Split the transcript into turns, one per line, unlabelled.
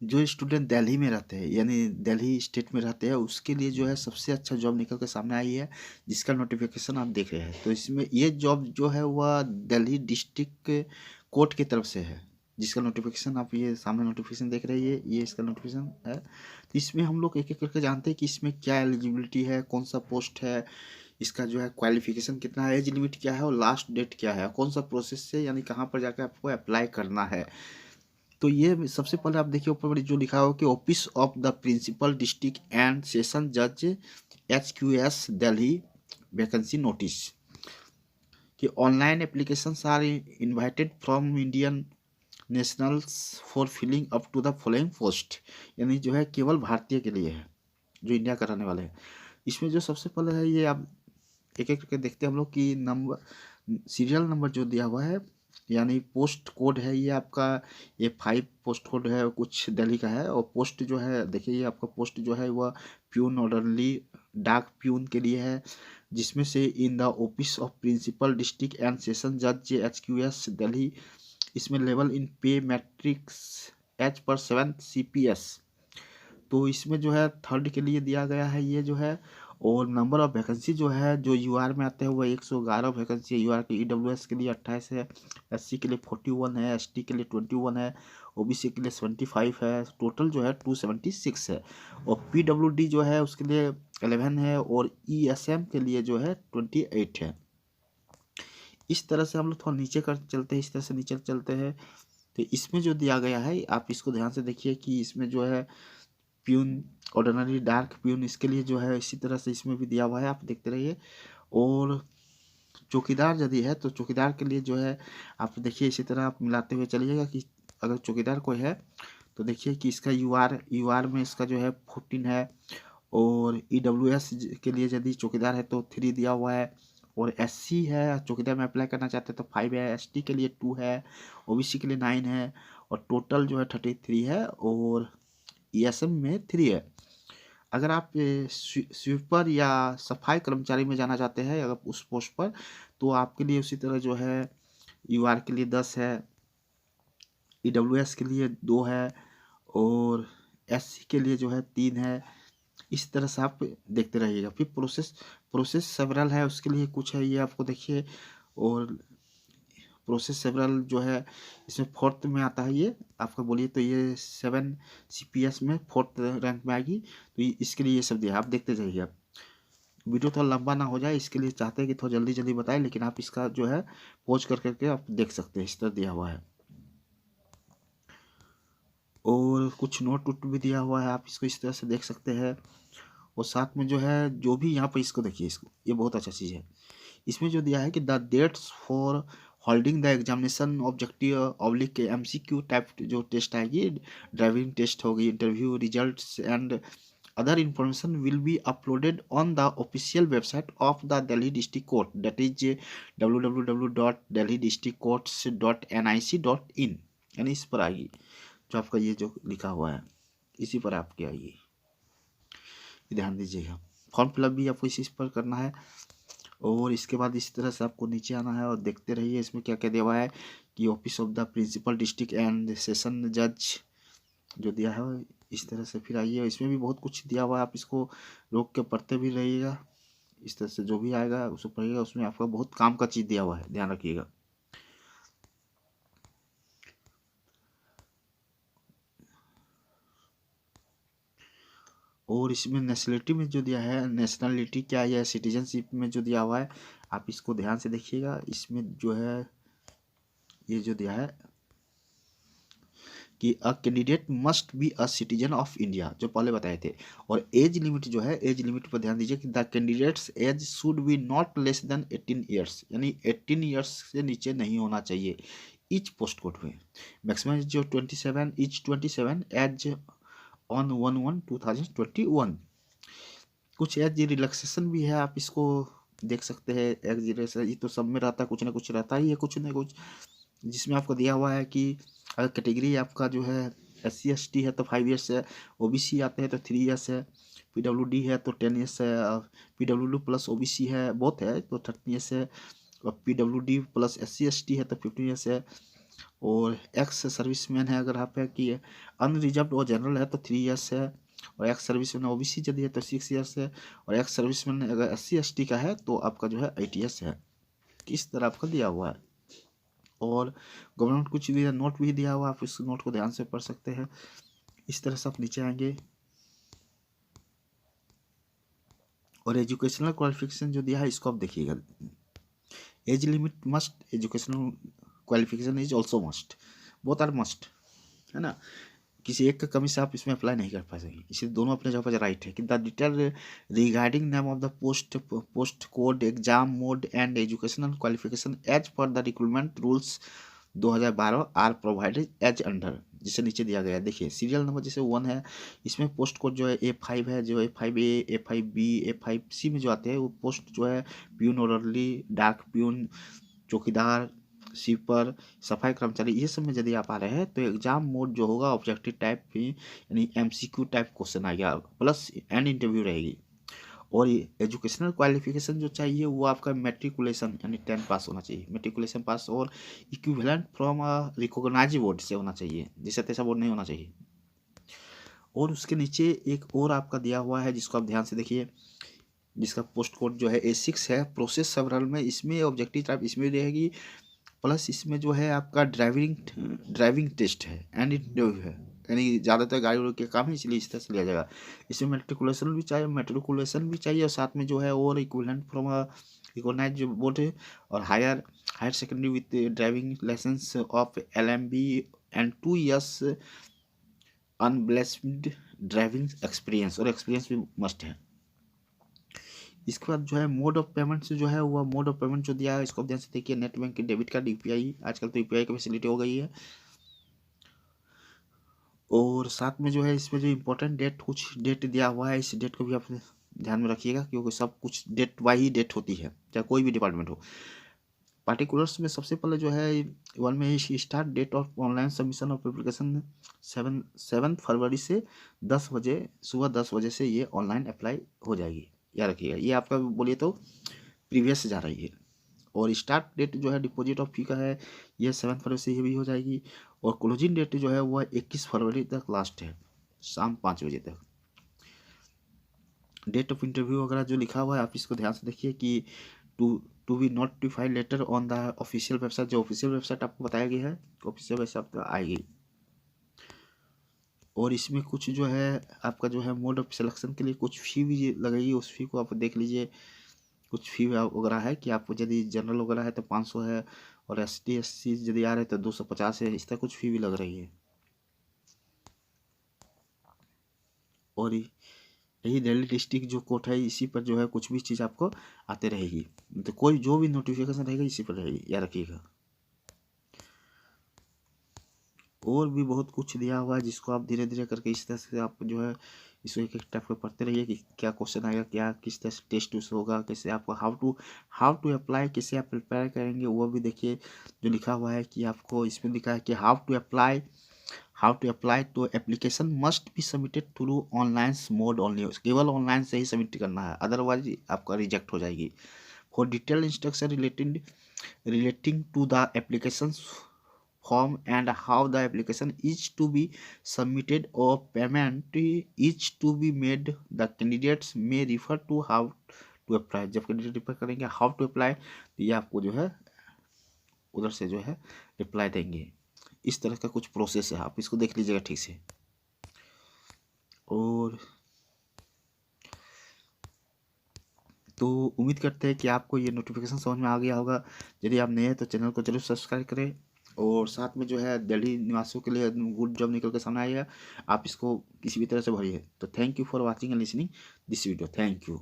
जो स्टूडेंट दिल्ली में रहते हैं यानी दिल्ली स्टेट में रहते हैं उसके लिए जो है सबसे अच्छा जॉब निकल के सामने आई है, जिसका नोटिफिकेशन आप देख रहे हैं। तो इसमें ये जॉब जो है वह दिल्ली डिस्ट्रिक्ट कोर्ट की तरफ से है, जिसका नोटिफिकेशन आप ये सामने नोटिफिकेशन देख रहे हैं, ये इसका नोटिफिकेशन है। तो इसमें हम लोग एक एक करके जानते हैं कि इसमें क्या एलिजिबिलिटी है, कौन सा पोस्ट है, इसका जो है क्वालिफिकेशन कितना है, एज लिमिट क्या है और लास्ट डेट क्या है, कौन सा प्रोसेस से यानी कहाँ पर जाकर आपको अप्लाई करना है। तो ये सबसे पहले आप देखिए ऊपर जो लिखा हो कि office of the principal district and session जज HQS दिल्ली वैकेंसी नोटिस कि online applications are invited from Indian nationals for filling up to the following post, यानी जो है केवल भारतीय के लिए है जो इंडिया का रहने वाले हैं। इसमें जो सबसे पहले है ये आप एक एक करके देखते हैं हम लोग कि नंबर सीरियल नंबर जो दिया हुआ है यानी पोस्ट कोड है ये आपका A5 पोस्ट कोड है, कुछ दिल्ली का है। और पोस्ट जो है देखिए ये आपका पोस्ट जो है वह प्यून ऑर्डरली डाक प्यून के लिए है, जिसमें से in the office of principal district and session जज HQS दिल्ली। इसमें लेवल इन पे मैट्रिक्स H/7 CPS। तो इसमें जो है थर्ड के लिए दिया गया है ये जो है। और नंबर ऑफ वैकेंसी जो है जो यूआर में आते हैं वो 111 वैकेंसी है। यूआर के EWS के लिए 28 है, SC के लिए 41 है, ST के लिए 21 है, OBC के लिए 75 है, टोटल जो है 276 है। और PWD जो है उसके लिए 11 है और ESM के लिए जो है 28 है। इस तरह से हम लोग थोड़ा नीचे कर चलते हैं, इस तरह से नीचे चलते हैं। तो इसमें जो दिया गया है आप इसको ध्यान से देखिए कि इसमें जो है प्यून ऑर्डिनरी डार्क प्यून इसके लिए जो है इसी तरह से इसमें भी दिया हुआ है, आप देखते रहिए। और चौकीदार यदि है तो चौकीदार के लिए जो है आप देखिए इसी तरह आप मिलाते हुए चलिएगा कि अगर चौकीदार कोई है तो देखिए कि इसका यूआर में इसका जो है 14 है। और EWS के लिए यदि चौकीदार है तो 3 दिया हुआ है। और SC है चौकीदार में अप्लाई करना चाहते हैं तो 5 है, ST के लिए 2 है, OBC के लिए 9 है और टोटल जो है 33 है और ESM में 3 है। अगर आप स्वीपर या सफाई कर्मचारी में जाना चाहते हैं अगर उस पोस्ट पर तो आपके लिए उसी तरह जो है यूआर के लिए 10 है, EWS के लिए 2 है और SC के लिए जो है 3 है। इस तरह से आप देखते रहिएगा। फिर प्रोसेस सेवरल है उसके लिए कुछ है ये आपको देखिए। और प्रोसेस सेवरल जो है इसमें फोर्थ में आता है ये आपका बोलिए तो ये 7 CPS में फोर्थ रैंक में आएगी। तो इसके लिए ये सब दिया है, आप देखते जाइए। आप वीडियो थोड़ा लंबा ना हो जाए इसके लिए चाहते हैं कि थोड़ा जल्दी जल्दी बताएं, लेकिन आप इसका जो है पॉज कर करके आप देख सकते हैं, इस तरह दिया हुआ है। और कुछ नोट वोट भी दिया हुआ है, आप इसको इस तरह से देख सकते हैं। और साथ में जो है जो भी यहाँ पर इसको देखिए, इसको ये बहुत अच्छा चीज़ है। इसमें जो दिया है कि the dates for holding the examination objective oblique MCQ type जो टेस्ट आएगी, ड्राइविंग टेस्ट होगी, interview results and other information will be uploaded on the official website of the Delhi District Court, that is www.delhidistrictcourts.nic.in। यानी इस पर आएगी जो आपका ये जो लिखा हुआ है इसी पर आपकी आएगी, ध्यान दीजिएगा। फॉर्म फिलअप भी आपको इसी पर करना है। और इसके बाद इस तरह से आपको नीचे आना है और देखते रहिए इसमें क्या क्या दिया हुआ है कि office of the principal district and session जज जो दिया है इस तरह से। फिर आइए इसमें भी बहुत कुछ दिया हुआ है, आप इसको रोक के पढ़ते भी रहिएगा। इस तरह से जो भी आएगा उसको पढ़िएगा, उसमें आपका बहुत काम का चीज़ दिया हुआ है, ध्यान रखिएगा। और इसमें नेशनलिटी में जो दिया है, नेशनलिटी क्या है, सिटीजनशिप में जो दिया हुआ है आप इसको ध्यान से देखिएगा। इसमें जो है ये जो दिया है कि a candidate must be a citizen of India, जो पहले बताए थे। और एज लिमिट जो है, एज लिमिट पर ध्यान दीजिए कि the candidates age should be not less than 18 years, यानी 18 ईयर्स से नीचे नहीं होना चाहिए इच पोस्ट कोड में। मैक्सिमम जो 27 एज ऑन 1/1/2021। कुछ एज रिलैक्सेशन भी है, आप इसको देख सकते हैं। एज रिलैक्सेशन ये तो सब में रहता है, कुछ ना कुछ रहता ही है, कुछ ना कुछ जिसमें आपको दिया हुआ है कि अगर कैटेगरी आपका जो है SC ST है तो 5 ईयर्स है, OBC आते हैं तो 3 ईयर्स है, PWD है तो 10 ईयर्स है, PWD प्लस OBC है बहुत है तो 13 ईयर्स है, और PWD प्लस SC ST है तो 15 ईयर्स है। और एक्स सर्विसमैन है अगर आप है कि अनरिजर्व्ड और जनरल है तो 3 इयर्स है, और एक्स सर्विसमैन ओबीसी यदि है तो 6 इयर्स है, और एक्स सर्विसमैन अगर SC ST का है तो आपका जो है 8 इयर्स है। इस तरह आपका दिया हुआ है। और गवर्नमेंट कुछ भी नोट भी दिया हुआ है, आप इस नोट को ध्यान से पढ़ सकते हैं। इस तरह से आप नीचे आएंगे और एजुकेशनल क्वालिफिकेशन जो दिया है इसको आप देखिएगा। Age limit must, educational qualification is also must, both are must, है ना। किसी एक का कमी से आप इसमें अप्लाई नहीं कर पाएंगे, इसलिए दोनों अपने जगह पर राइट है कि the detail regarding name of the post code exam mode and educational qualification age per the recruitment rules 2012 are provided as under, जिसे नीचे दिया गया है। देखिए सीरियल नंबर जैसे 1 है, इसमें पोस्ट कोड जो है A5 है, जो A5A A5B A5C में जो आते हैं वो पोस्ट जो है प्यून ऑर्डरली, डार्क प्यून, चौकीदार, स्वीपर, सफाई कर्मचारी, ये सब में यदि आप आ रहे हैं तो एग्जाम मोड जो होगा ऑब्जेक्टिव टाइप यानी MCQ टाइप क्वेश्चन आएगा प्लस एंड इंटरव्यू रहेगी। और ये एजुकेशनल क्वालिफिकेशन जो चाहिए वो आपका मेट्रिकुलेशन यानी 10 पास होना चाहिए, मेट्रिकुलेशन पास, और equivalent from a recognised board से होना चाहिए, जिससे तैसा बोर्ड नहीं होना चाहिए। और उसके नीचे एक और आपका दिया हुआ है जिसको आप ध्यान से देखिए, जिसका पोस्ट कोड जो है A6 है, प्रोसेस सेवरल में, इसमें ऑब्जेक्टिव टाइप इसमें रहेगी, प्लस इसमें जो है आपका ड्राइविंग टेस्ट है एंड इंटरव्यू है, यानी ज़्यादातर गाड़ी वाड़ी के काम है इसलिए इस तरह से लिया जाएगा। इसमें मेट्रिकुलेशन भी चाहिए और साथ में जो है और इक्विवेलेंट फ्रॉम रिकॉग्नाइज्ड बोर्ड है, और higher secondary with driving licence of LMB and 2 years unblemished driving experience, और एक्सपीरियंस भी मस्ट है। इसके बाद जो है मोड ऑफ पेमेंट से जो है वो मोड ऑफ पेमेंट जो दिया है इसको ध्यान से देखिए, net banking, debit card, UPI, आजकल तो UPI की फैसिलिटी हो गई है। और साथ में जो है इसमें जो इम्पोर्टेंट डेट, कुछ डेट दिया हुआ है, इस डेट को भी आप ध्यान में रखिएगा क्योंकि सब कुछ डेट वाई ही डेट होती है चाहे कोई भी डिपार्टमेंट हो। पार्टिकुलर्स में सबसे पहले जो है 1 में start date of online submission of application 7 फरवरी से 10 बजे, सुबह 10 बजे से ये ऑनलाइन अप्लाई हो जाएगी, याद रखिएगा। ये आपका बोलिए तो प्रीवियस जा रही है। और स्टार्ट डेट जो है डिपॉजिट ऑफ फी का है ये 7 फरवरी से ये भी हो जाएगी, और क्लोजिंग डेट जो है वो 21 फरवरी तक लास्ट है, शाम 5 बजे तक। डेट ऑफ इंटरव्यू वगैरह जो लिखा हुआ है आप इसको ध्यान से देखिए कि to be notified later on the official website, जो ऑफिशियल वेबसाइट आपको बताया गया है ऑफिशियल वेबसाइट आएगी। और इसमें कुछ जो है आपका जो है मोड ऑफ सिलेक्शन के लिए कुछ फ़ी भी लगेगी, उस फी को आप देख लीजिए। कुछ फी वगैरह है कि आपको यदि जनरल वगैरह है तो 500 है, और ST SC यदि आ रहे हैं तो 250 है, इस तरह कुछ फी भी लग रही है। और यही दिल्ली डिस्ट्रिक्ट जो कोर्ट है इसी पर जो है कुछ भी चीज़ आपको आते रहेगी, तो कोई जो भी नोटिफिकेशन रहेगा इसी पर रहेगी, याद रखिएगा। और भी बहुत कुछ दिया हुआ है जिसको आप धीरे धीरे करके इस तरह से आप जो है इसको एक एक टाइप का पढ़ते रहिए कि क्या क्वेश्चन आएगा, क्या किस तरह से टेस्ट उस होगा, कैसे आपको हाउ टू अप्लाई, कैसे आप प्रिपेयर करेंगे वो भी देखिए। जो लिखा हुआ है कि आपको इसमें लिखा है कि हाउ टू अप्लाई तो application must be submitted through online mode only, केवल ऑनलाइन से ही सबमिट करना है, अदरवाइज आपका रिजेक्ट हो जाएगी। For detail instruction relating to the application form and how the application is to be submitted or payment is to be made, the candidates may refer to how to apply। जब candidate refer करेंगे how to apply तो ये आपको जो है उधर से जो है रिप्लाई देंगे। इस तरह का कुछ प्रोसेस है, आप इसको देख लीजिएगा ठीक से। और तो उम्मीद करते हैं कि आपको ये नोटिफिकेशन समझ में आ गया होगा। यदि आप नए हैं तो चैनल को जरूर सब्सक्राइब करें, और साथ में जो है दिल्ली निवासियों के लिए गुड जॉब निकल के सामने आई है, आप इसको किसी भी तरह से भरिए। तो thank you for watching and listening this video, thank you.